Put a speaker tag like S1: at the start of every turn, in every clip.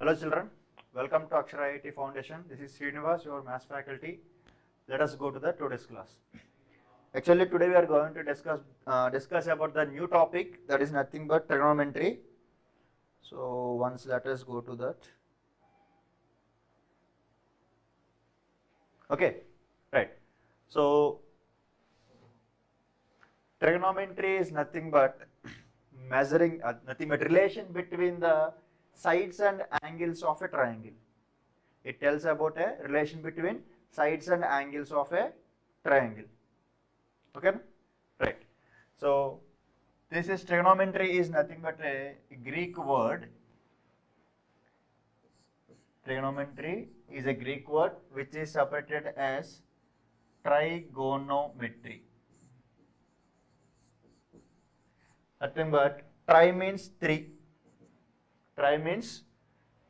S1: Hello children, welcome to Akshara IIT Foundation. This is Srinivas, your maths faculty. Let us go to the today's class. Actually today we are going to discuss about the new topic, that is nothing but trigonometry. So once let us go to that. Okay, right. So trigonometry is nothing but measuring, nothing but relation between the sides and angles of a triangle. It tells about a relation between sides and angles of a triangle. Okay, right. So this is trigonometry is nothing but a Greek word. Trigonometry is a Greek word which is separated as trigonometry. Nothing but tri means three. Tri means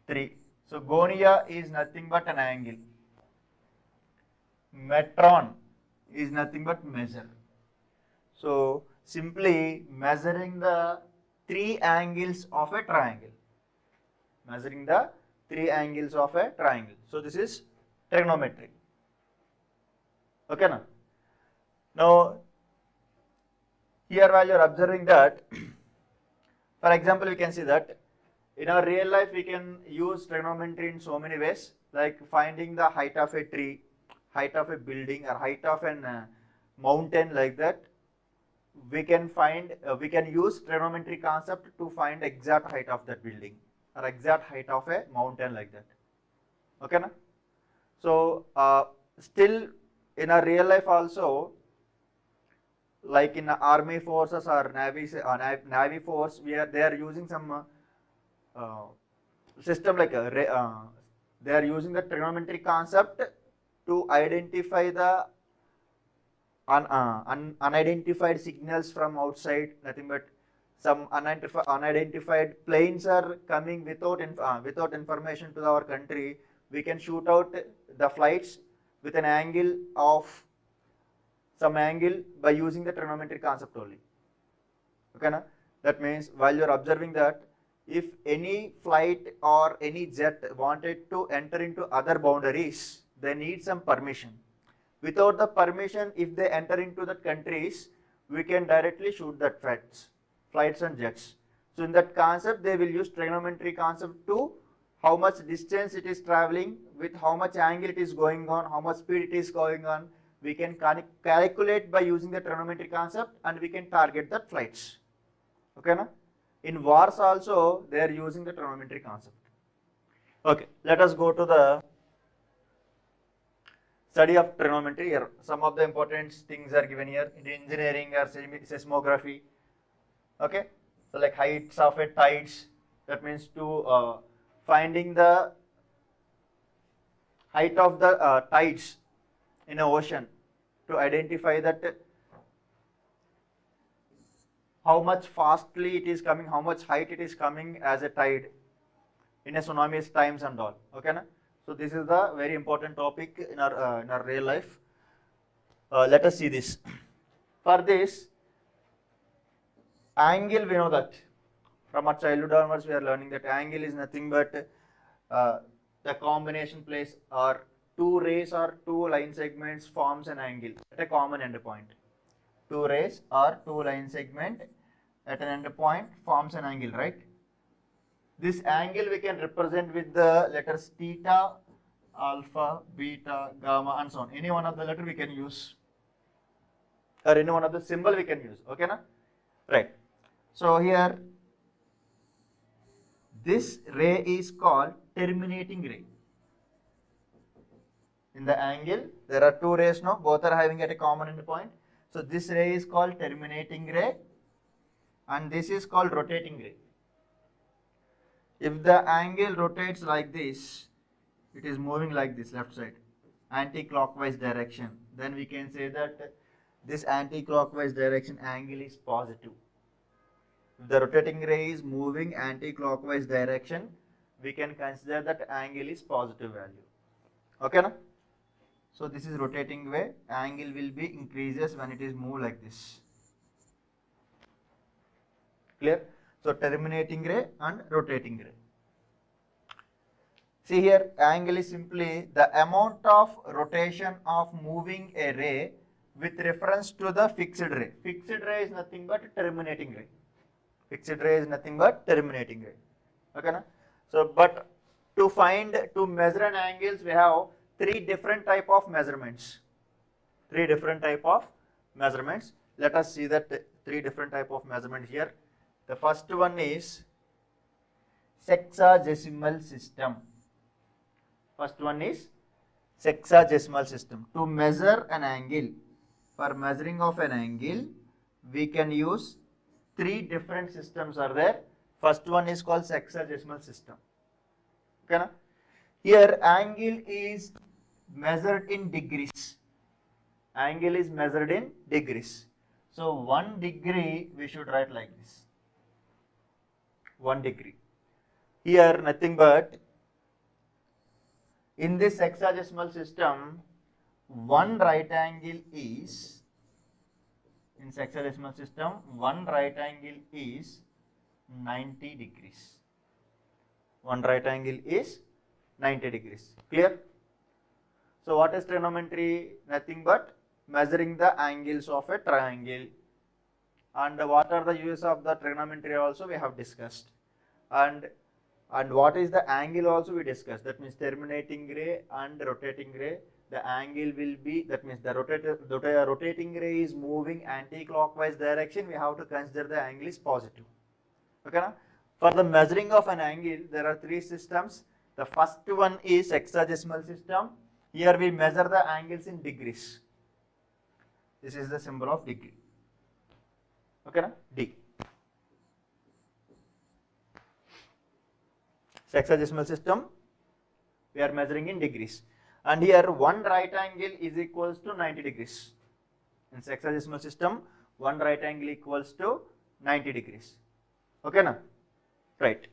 S1: 3. So gonia is nothing but an angle. Metron is nothing but measure. So simply measuring the 3 angles of a triangle. Measuring the 3 angles of a triangle. So this is trigonometry. Okay now? Now here while you are observing that, for example, we can see that in our real life, we can use trigonometry in so many ways, like finding the height of a tree, height of a building, or height of a mountain, like that. We can use trigonometry concept to find exact height of that building or exact height of a mountain, like that. Okay, na? So still in our real life also, like in army forces or navy force, they are using some system like they are using the trigonometry concept to identify the unidentified signals from outside. Nothing but some unidentified planes are coming without information to our country. We can shoot out the flights with an angle of some angle by using the trigonometry concept only. Okay, na? That means while you are observing that, if any flight or any jet wanted to enter into other boundaries, they need some permission. Without the permission, if they enter into the countries, we can directly shoot that flights and jets. So in that concept, they will use trigonometry concept to how much distance it is traveling, with how much angle it is going on, how much speed it is going on. We can calculate by using the trigonometry concept, and we can target that flights. Okay, na? In wars also, they are using the trigonometry concept. Okay, let us go to the study of trigonometry. Here, some of the important things are given here in engineering or seismography. Okay, so like heights of a tides, that means to finding the height of the tides in an ocean, to identify that how much fastly it is coming, how much height it is coming as a tide in a tsunami's times and all. Okay, na? So this is the very important topic in our real life. Let us see this. For this, angle, we know that from our childhood onwards we are learning that angle is nothing but the combination place or 2 rays or 2 line segments forms an angle at a common end point. 2 rays or 2 line segment at an end point forms an angle, right? This angle we can represent with the letters theta, alpha, beta, gamma, and so on. Any one of the letter we can use, or any one of the symbol we can use. Okay, na? Right. So here, this ray is called terminating ray. In the angle, there are 2 rays now, both are having at a common end point. So this ray is called terminating ray, and this is called rotating ray. If the angle rotates like this, it is moving like this, left side, anti-clockwise direction, then we can say that this anti-clockwise direction angle is positive. If the rotating ray is moving anti-clockwise direction, we can consider that angle is positive value. Okay, na? So this is rotating way, angle will be increases when it is moved like this. Clear? So terminating ray and rotating ray. See here, angle is simply the amount of rotation of moving a ray with reference to the fixed ray. Fixed ray is nothing but terminating ray. Fixed ray is nothing but terminating ray. Okay, na? So, but to measure an angles, we have three different type of measurements. Three different type of measurements. Let us see that three different type of measurements here. The first one is sexagesimal system. First one is sexagesimal system. To measure an angle, for measuring of an angle, we can use three different systems are there. First one is called sexagesimal system. Okay, na? Here angle is measured in degrees. Angle is measured in degrees. So 1 degree we should write like this. 1 degree. Here nothing but in this sexagesimal system, one right angle is, in sexagesimal system, one right angle is 90 degrees. One right angle is 90 degrees. Clear? So what is trigonometry? Nothing but measuring the angles of a triangle. And what are the uses of the trigonometry also we have discussed. And what is the angle also we discussed. That means terminating ray and rotating ray. The angle will be, that means the rotating ray is moving anti-clockwise direction. We have to consider the angle is positive. Okay, na? For the measuring of an angle, there are three systems. The first one is sexagesimal system. Here we measure the angles in degrees. This is the symbol of degree. Okay, na? D. Sexagesimal system, we are measuring in degrees. And here one right angle is equals to 90 degrees. In sexagesimal system, one right angle equals to 90 degrees. Okay, na? Right.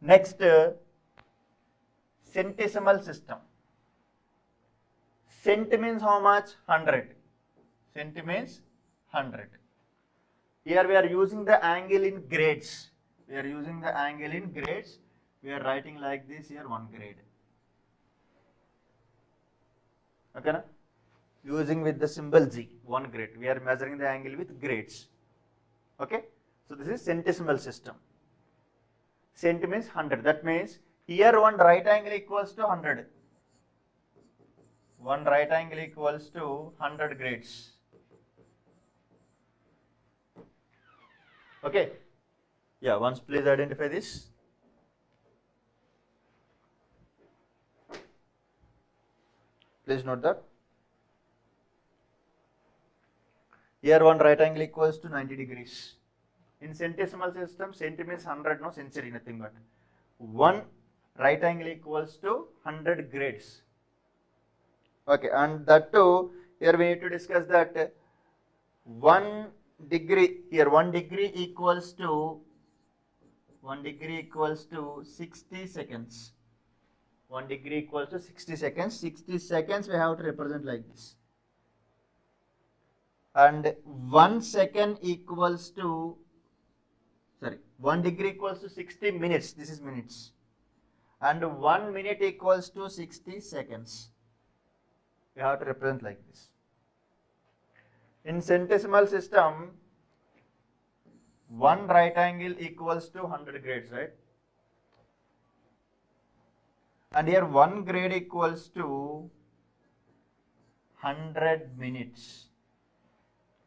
S1: Next, centesimal system. Cent means how much? 100. Cent means 100. Here we are using the angle in grades. We are using the angle in grades. We are writing like this here, 1 grade. Okay, na? Using with the symbol G, 1 grade. We are measuring the angle with grades. Okay. So this is centesimal system. Cent means 100. That means here one right angle equals to 100. One right angle equals to 100 grades. Okay. Yeah, once please identify this. Please note that. Here one right angle equals to 90 degrees. In centesimal system, cent means 100, no century, nothing but. One right angle equals to 100 grades. Okay, and that too, here we need to discuss that 1 degree, here 1 degree equals to 60 seconds. 1 degree equals to 60 seconds. 60 seconds we have to represent like this. And 1 second equals to, 1 degree equals to 60 minutes. This is minutes. And 1 minute equals to 60 seconds. We have to represent like this. In centesimal system, one right angle equals to 100 grades, right? And here 1 grade equals to 100 minutes.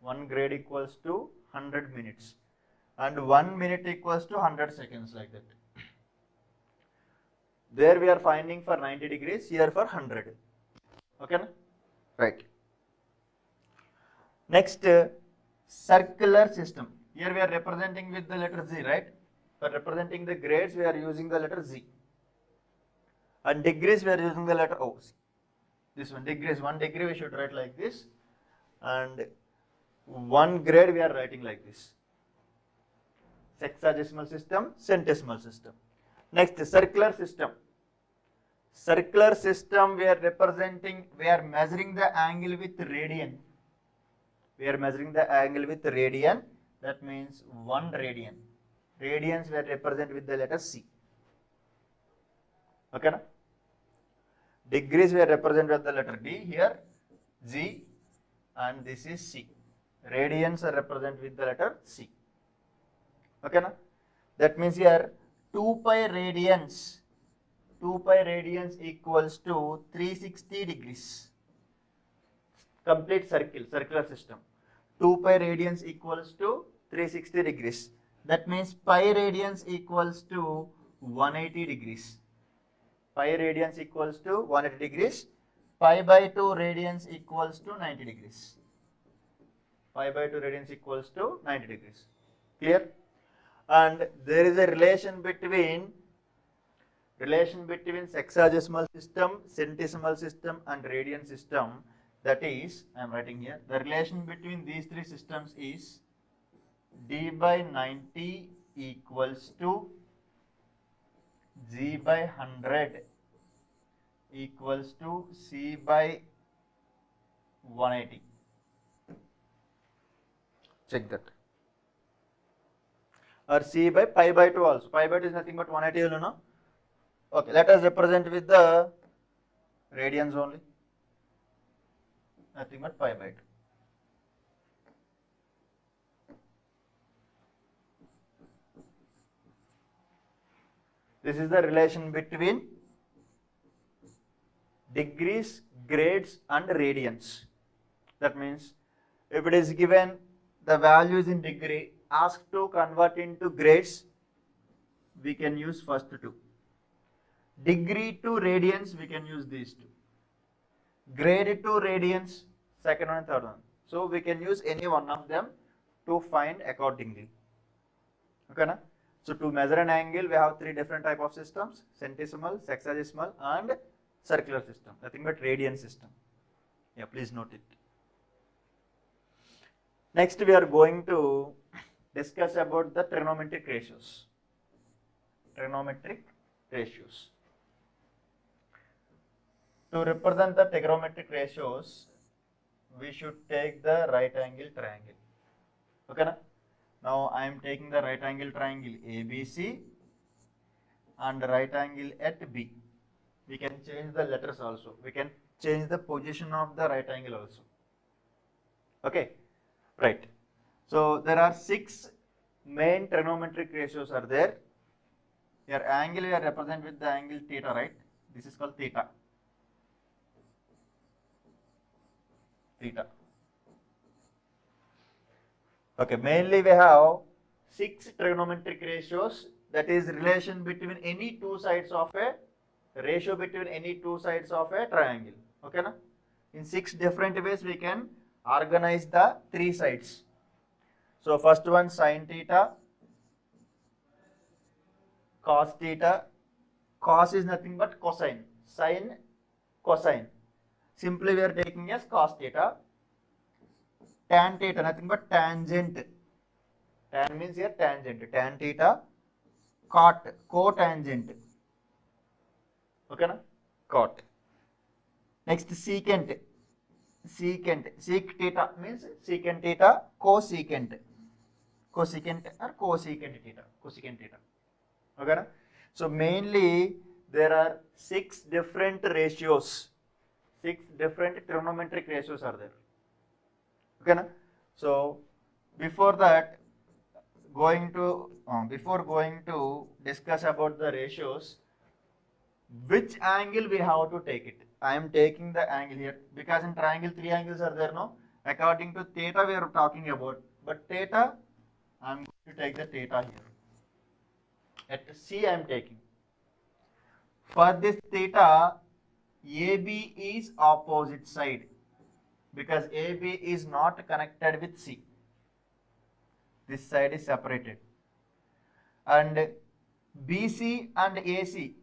S1: 1 grade equals to 100 minutes. And 1 minute equals to 100 seconds, like that. There we are finding for 90 degrees, here for 100. Okay, na? Right. Next, circular system. Here we are representing with the letter Z, right? For representing the grades, we are using the letter Z. And degrees, we are using the letter O. This one, degrees, 1 degree we should write like this. And 1 grade we are writing like this. Sexagesimal system, centesimal system. Next, circular system. Circular system, we are measuring the angle with radian. We are measuring the angle with radian. That means 1 radian. Radians we are represent with the letter C. Okay, na? Degrees we are represented with the letter D here, G, and this is C. Radians are represented with the letter C. Okay, na? That means here 2 pi radians equals to 360 degrees. Complete circular system. 2 pi radians equals to 360 degrees. That means pi radians equals to 180 degrees. Pi radians equals to 180 degrees. Pi by 2 radians equals to 90 degrees. Pi by 2 radians equals to 90 degrees. Clear? And there is a relation between sexagesimal system, centesimal system and radian system. That is, I am writing here, the relation between these three systems is D by 90 equals to G by 100 equals to C by 180. Check that. Or C by pi by 2 also. Pi by 2 is nothing but 180, you know. Okay, let us represent with the radians only. Nothing but pi by 2. This is the relation between degrees, grades and radians. That means if it is given the values in degree, asked to convert into grades, we can use first two. Degree to radians, we can use these two. Grade to radians, second one and third one. So we can use any one of them to find accordingly. Okay, na? So to measure an angle, we have three different type of systems: centesimal, sexagesimal and circular system. Nothing but radian system. Yeah, please note it. Next we are going to discuss about the trigonometric ratios. Trigonometric ratios. To represent the trigonometric ratios, we should take the right angle triangle. Okay, na? Now I am taking the right angle triangle ABC and right angle at B. We can change the letters also. We can change the position of the right angle also. Okay, right. So there are 6 main trigonometric ratios are there. Here angle we are represent with the angle theta, right? This is called theta. Theta. Okay, mainly we have 6 trigonometric ratios, that is relation between any two sides of a ratio between any two sides of a triangle. Okay, na? In 6 different ways we can organize the 3 sides. So first one sin theta, cos theta. Cos is nothing but cosine. Sin, cosine. Simply we are taking as cos theta. Tan theta, nothing but tangent. Tan means here tangent. Tan theta, cot, cotangent. Okay, na? Cot. Next secant. Secant. Sec theta means secant theta, cosecant. Cosecant or cosecant theta. Cosecant theta. Okay, na? So mainly there are 6 different ratios. 6 different trigonometric ratios are there. Okay, na? So before that, before going to discuss about the ratios, which angle we have to take it. I am taking the angle here because in triangle 3 angles are there, no? According to theta we are talking about, but theta I am going to take the theta here. At C I am taking. For this theta, AB is opposite side because AB is not connected with C. This side is separated. And BC and AC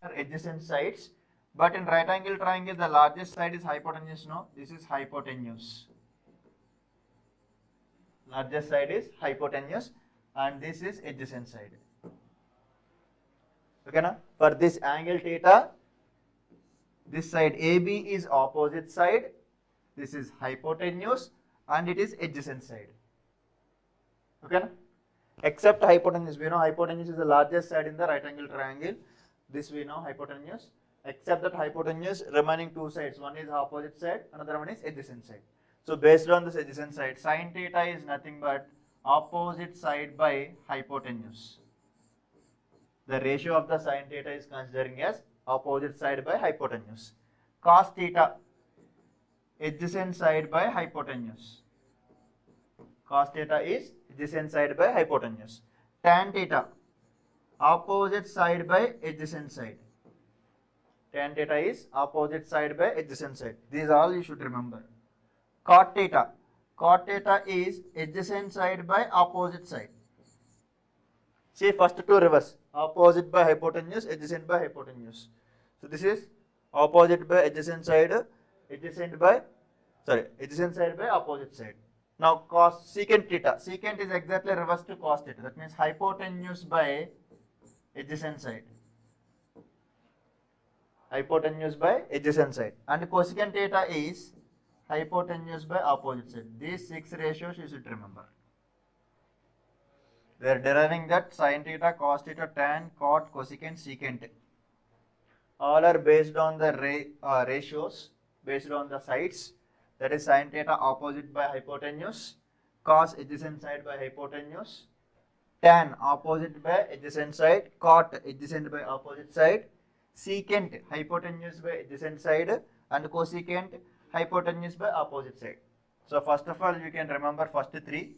S1: are adjacent sides, but in right angle triangle the largest side is hypotenuse, no? This is hypotenuse. Largest side is hypotenuse and this is adjacent side. Okay, na? For this angle theta, this side AB is opposite side, this is hypotenuse and it is adjacent side. Okay, na? Except hypotenuse, we know hypotenuse is the largest side in the right angle triangle. This we know hypotenuse. Except that hypotenuse, remaining two sides. One is opposite side, another one is adjacent side. So based on this adjacent side, sin theta is nothing but opposite side by hypotenuse. The ratio of the sin theta is considering as opposite side by hypotenuse. Cos theta, adjacent side by hypotenuse. Cos theta is adjacent side by hypotenuse. Tan theta, opposite side by adjacent side. Tan theta is opposite side by adjacent side. These all you should remember. Cot theta. Cot theta is adjacent side by opposite side. See first two reverse. Opposite by hypotenuse, adjacent by hypotenuse. So this is opposite by adjacent side, adjacent side by opposite side. Now secant theta. Secant is exactly reverse to cos theta. That means hypotenuse by adjacent side. Hypotenuse by adjacent side. And cosecant theta is hypotenuse by opposite side. These 6 ratios you should remember. We are deriving that sin theta, cos theta, tan, cot, cosecant, secant. All are based on the ratios, based on the sides. That is sin theta opposite by hypotenuse, cos adjacent side by hypotenuse, tan opposite by adjacent side, cot adjacent by opposite side, secant hypotenuse by adjacent side, and cosecant hypotenuse by opposite side. So first of all, you can remember first 3.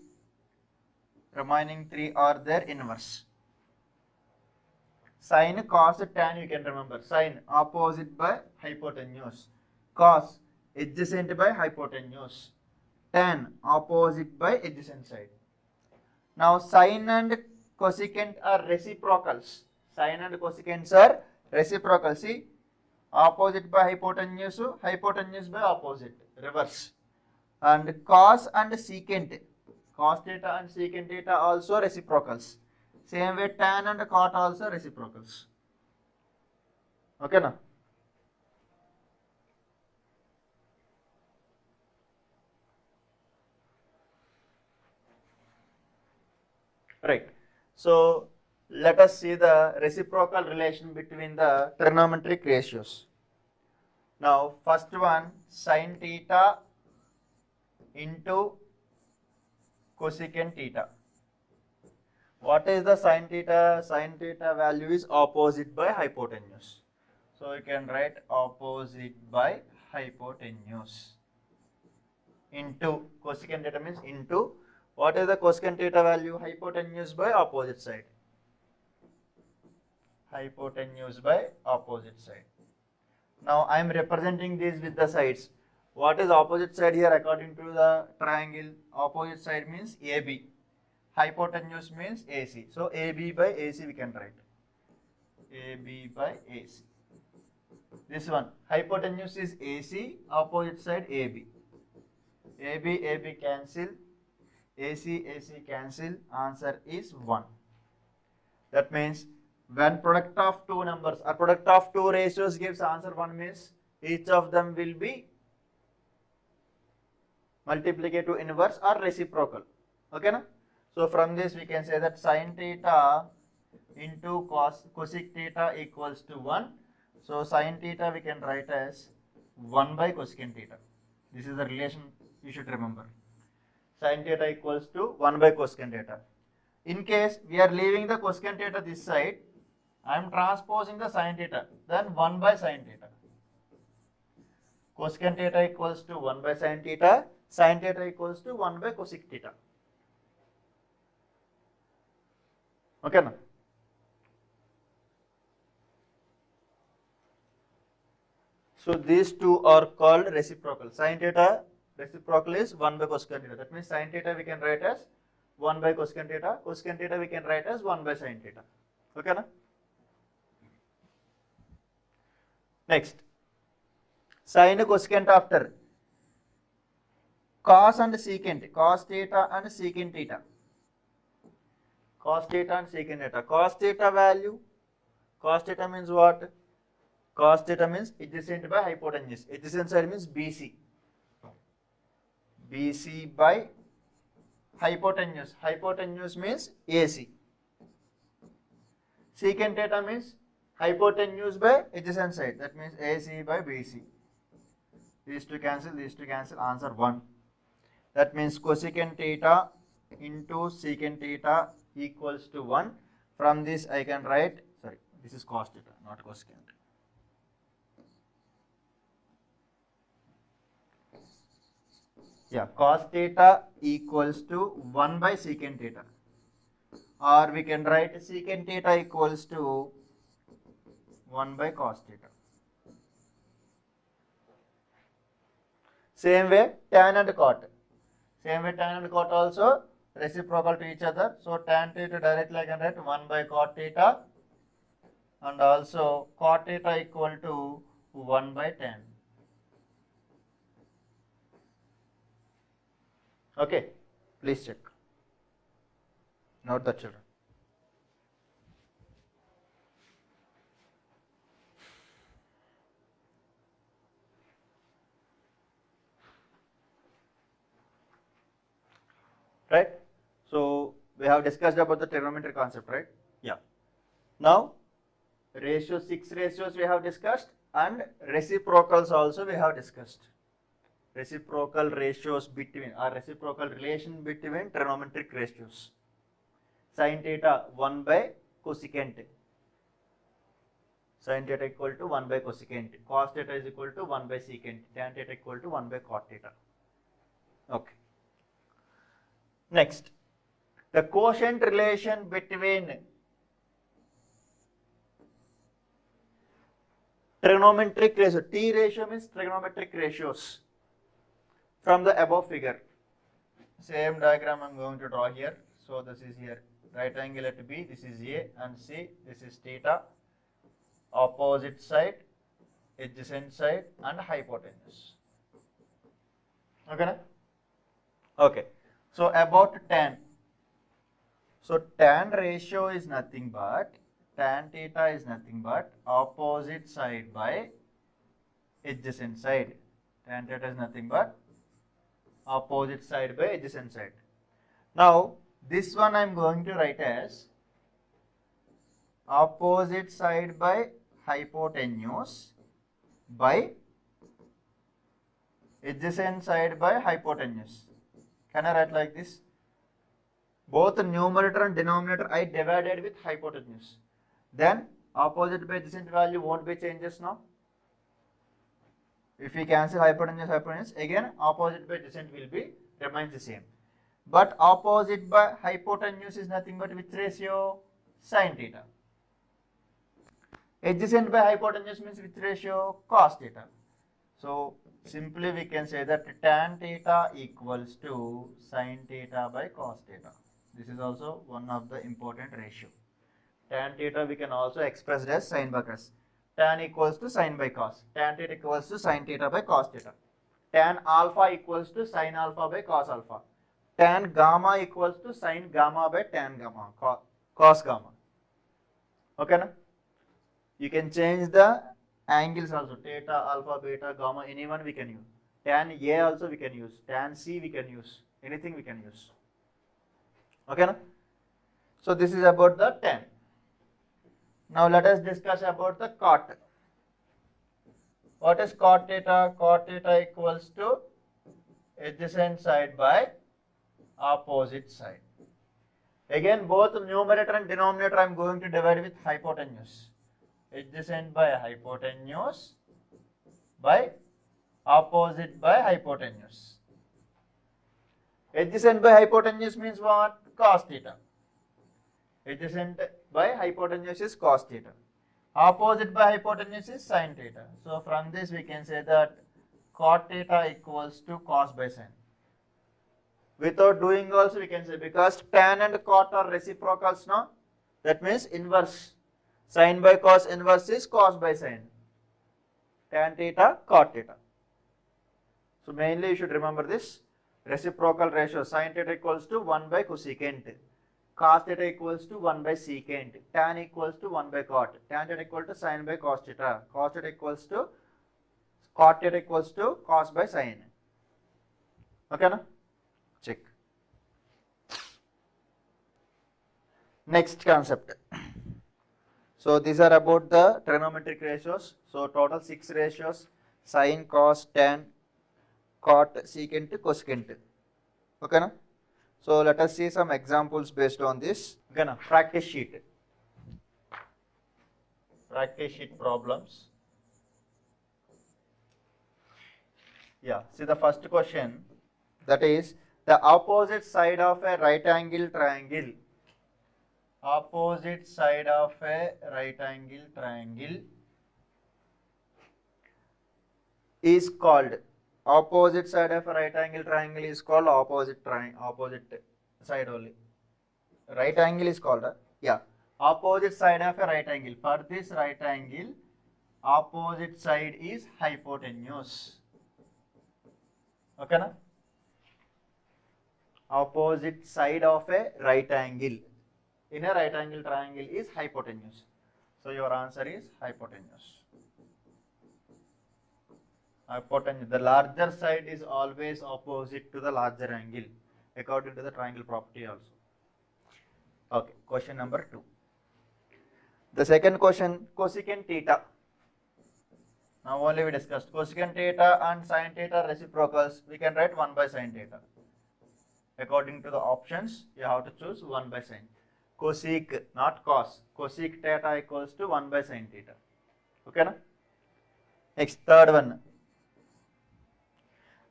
S1: Remaining 3 are their inverse. Sin, cos, tan you can remember. Sin opposite by hypotenuse. Cos adjacent by hypotenuse. Tan opposite by adjacent side. Now sin and cosecant are reciprocals. Sin and cosecants are reciprocal. See, opposite by hypotenuse, hypotenuse by opposite, reverse. And cos and secant. Cos theta and secant theta also reciprocals. Same way tan and cot also reciprocals. Okay na? Right. So let us see the reciprocal relation between the trigonometric ratios. Now first one, sin theta into cosecant theta. What is the sin theta? Sin theta value is opposite by hypotenuse. So you can write opposite by hypotenuse into cosecant theta means into. What is the cosecant theta value? Hypotenuse by opposite side. Hypotenuse by opposite side. Now I am representing this with the sides. What is opposite side here according to the triangle? Opposite side means AB. Hypotenuse means AC. So AB by AC we can write. AB by AC. This one, hypotenuse is AC, opposite side AB. AB cancel, AC cancel, answer is 1. That means when product of two numbers or product of two ratios gives answer 1 means each of them will be multiplicative inverse or reciprocal. Okay na? So from this we can say that sin theta into cosec theta equals to 1. So sin theta we can write as 1 by cosecant theta. This is the relation you should remember. Sin theta equals to 1 by cosecant theta. In case we are leaving the cosecant theta this side, I am transposing the sin theta, then 1 by sin theta. Cosecant theta equals to 1 by sin theta equals to 1 by cosec theta. Okay na? So these two are called reciprocal. Sin theta reciprocal is 1 by cosecant theta. That means sin theta we can write as 1 by cosecant theta. Cosecant theta we can write as 1 by sin theta. Okay na? Next, sin cosecant after cos and secant, cos theta and secant theta. Cos theta and secant theta. Cos theta value, cos theta means what? Cos theta means adjacent by hypotenuse. Adjacent side means BC. BC by hypotenuse. Hypotenuse means AC. Secant theta means hypotenuse by adjacent side. That means AC by BC. These two cancel, answer 1. That means cosecant theta into secant theta equals to 1. From this I can write, sorry, this is cos theta, not cosecant. Yeah, cos theta equals to 1 by secant theta. Or we can write secant theta equals to 1 by cos theta. Same way tan and cot. Same way tan and cot also reciprocal to each other. So tan theta directly I can write 1 by cot theta, and also cot theta equal to 1 by tan. Okay, please check. Note the children. Right? So we have discussed about the trigonometry concept, right? Yeah. Now, 6 ratios we have discussed, and reciprocals also we have discussed. Reciprocal ratios between, or reciprocal relation between trigonometric ratios. Sin theta 1 by cosecant. Sin theta equal to 1 by cosecant. Cos theta is equal to 1 by secant. Tan theta equal to 1 by cot theta. Okay. Next, the quotient relation between trigonometric ratio. T ratio means trigonometric ratios. From the above figure, same diagram I am going to draw here. So this is here, right angle at B, this is A, and C, this is theta, opposite side, adjacent side, and hypotenuse. Okay, na? Okay. So about tan. So tan ratio is nothing but, tan theta is nothing but opposite side by adjacent side. Tan theta is nothing but opposite side by adjacent side. Now this one I am going to write as opposite side by hypotenuse by adjacent side by hypotenuse. Can I write like this? Both numerator and denominator I divided with hypotenuse. Then opposite by adjacent value won't be changes now. If we cancel hypotenuse, again opposite by adjacent will be remains the same. But opposite by hypotenuse is nothing but which ratio? Sin theta. Adjacent by hypotenuse means which ratio? Cos theta. So simply we can say that tan theta equals to sin theta by cos theta. This is also one of the important ratio. Tan theta we can also express it as sin by cos. Tan equals to sin by cos. Tan theta equals to sin theta by cos theta. Tan alpha equals to sin alpha by cos alpha. Tan gamma equals to sin gamma by tan gamma, cos gamma. Okay, na? You can change the angles also, theta, alpha, beta, gamma, anyone we can use. Tan A also we can use, tan C we can use, anything we can use. Okay, na? So this is about the tan. Now let us discuss about the cot. What is cot theta? Cot theta equals to adjacent side by opposite side. Again both numerator and denominator I am going to divide with hypotenuse. Adjacent by hypotenuse by opposite by hypotenuse. Adjacent by hypotenuse means what? Cos theta. Adjacent by hypotenuse is cos theta. Opposite by hypotenuse is sin theta. So from this we can say that cot theta equals to cos by sin. Without doing also we can say, because tan and cot are reciprocals now, that means inverse. Sin by cos inverse is cos by sin. Tan theta, cot theta. So mainly you should remember this. Reciprocal ratio, sin theta equals to 1 by cosecant. Cos theta equals to 1 by secant. Tan equals to 1 by cot. Tan theta equal to sin by cos theta. Cos theta equals to cot theta equals to cos by sin. Okay, na? Check. Next concept. So these are about the trigonometric ratios. So total 6 ratios: sine, cos, tan, cot, secant, cosecant. Okay na? So let us see some examples based on this. Okay na? Practice sheet. Practice sheet problems. Yeah, see the first question, that is the opposite side of a right angle triangle. Opposite side of a right angle triangle is called, opposite side of a right angle triangle is called opposite side only. Right angle is called, yeah, opposite side of a right angle. For this right angle, opposite side is hypotenuse. Okay na? Opposite side of a right angle in a right angle triangle is hypotenuse. So your answer is hypotenuse. Hypotenuse. The larger side is always opposite to the larger angle according to the triangle property also. Okay, question number 2. The second question, cosecant theta. Now only we discussed cosecant theta and sin theta reciprocals. We can write 1 by sin theta. According to the options, you have to choose 1 by sin. Cosec, not cos. Cosec theta equals to 1 by sin theta. Okay na? Next, third one.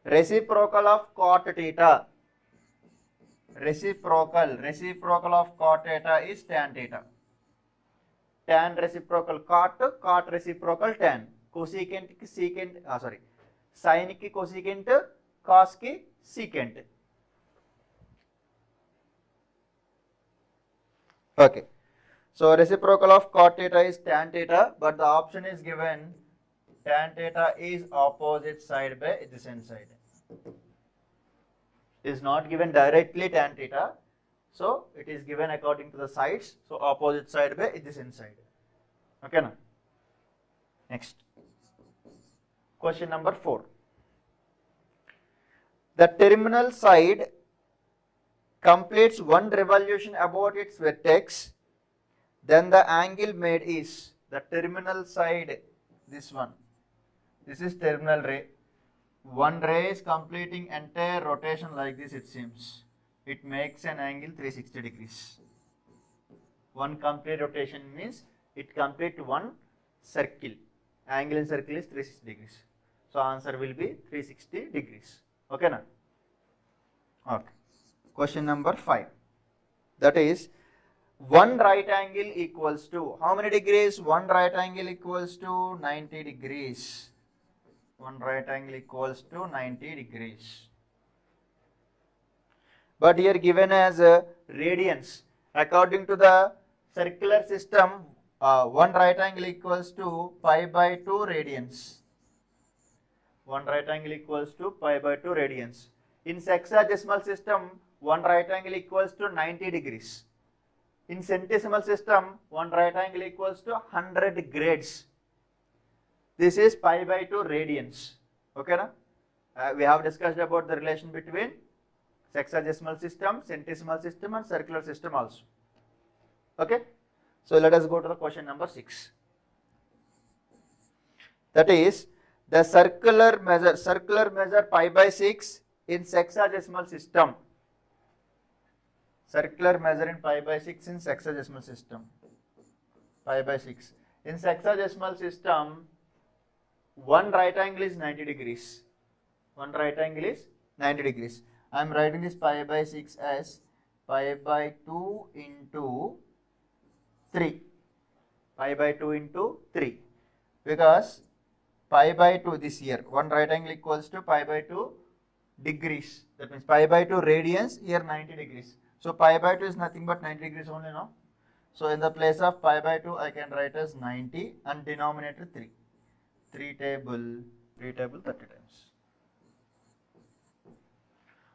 S1: Reciprocal of cot theta. Reciprocal of cot theta is tan theta. Tan reciprocal cot, cot reciprocal tan. Cosecant ki secant, sin ki cosecant, cos ki secant. Okay, so reciprocal of cot theta is tan theta, but the option is given tan theta is opposite side by adjacent side. It is not given directly tan theta, so it is given according to the sides, so opposite side by adjacent side. Okay na? Next, question number 4. The terminal side completes one revolution about its vertex, then the angle made is, the terminal side, this one, this is terminal ray. One ray is completing entire rotation like this, it seems. It makes an angle 360 degrees. One complete rotation means it completes one circle. Angle in circle is 360 degrees. So answer will be 360 degrees. Okay na? Okay. Question number 5. That is, one right angle equals to, how many degrees? One right angle equals to 90 degrees. One right angle equals to 90 degrees. But here given as radians. According to the circular system, one right angle equals to pi by 2 radians. One right angle equals to pi by 2 radians. In sexagesimal system, one right angle equals to 90 degrees. In centesimal system, one right angle equals to 100 grades. This is pi by 2 radians. Okay na? We have discussed about the relation between sexagesimal system, centesimal system and circular system also. Okay? So let us go to the question number 6. That is, the circular measure pi by 6 in sexagesimal system. Circular measure in pi by 6 in sexagesimal system. Pi by 6. In sexagesimal system, one right angle is 90 degrees. One right angle is 90 degrees. I am writing this pi by 6 as pi by 2 into 3. Pi by 2 into 3. Because pi by 2 this here, one right angle equals to pi by 2 degrees. That means pi by 2 radians, here 90 degrees. So pi by 2 is nothing but 90 degrees only now. So in the place of pi by 2, I can write as 90 and denominator 3. 3 table 30 times.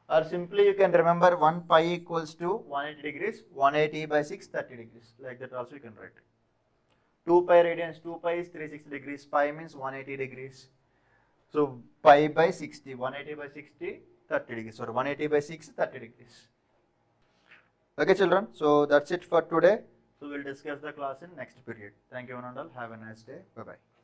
S1: Or simply you can remember 1 pi equals to 180 degrees, 180 by 6, 30 degrees. Like that also you can write. 2 pi radians, 2 pi is 360 degrees, pi means 180 degrees. So pi by 60, 180 by 60, 30 degrees. Or 180 by 6, 30 degrees. Okay children, so that's it for today. So we'll discuss the class in next period. Thank you one and all. Have a nice day. Bye bye.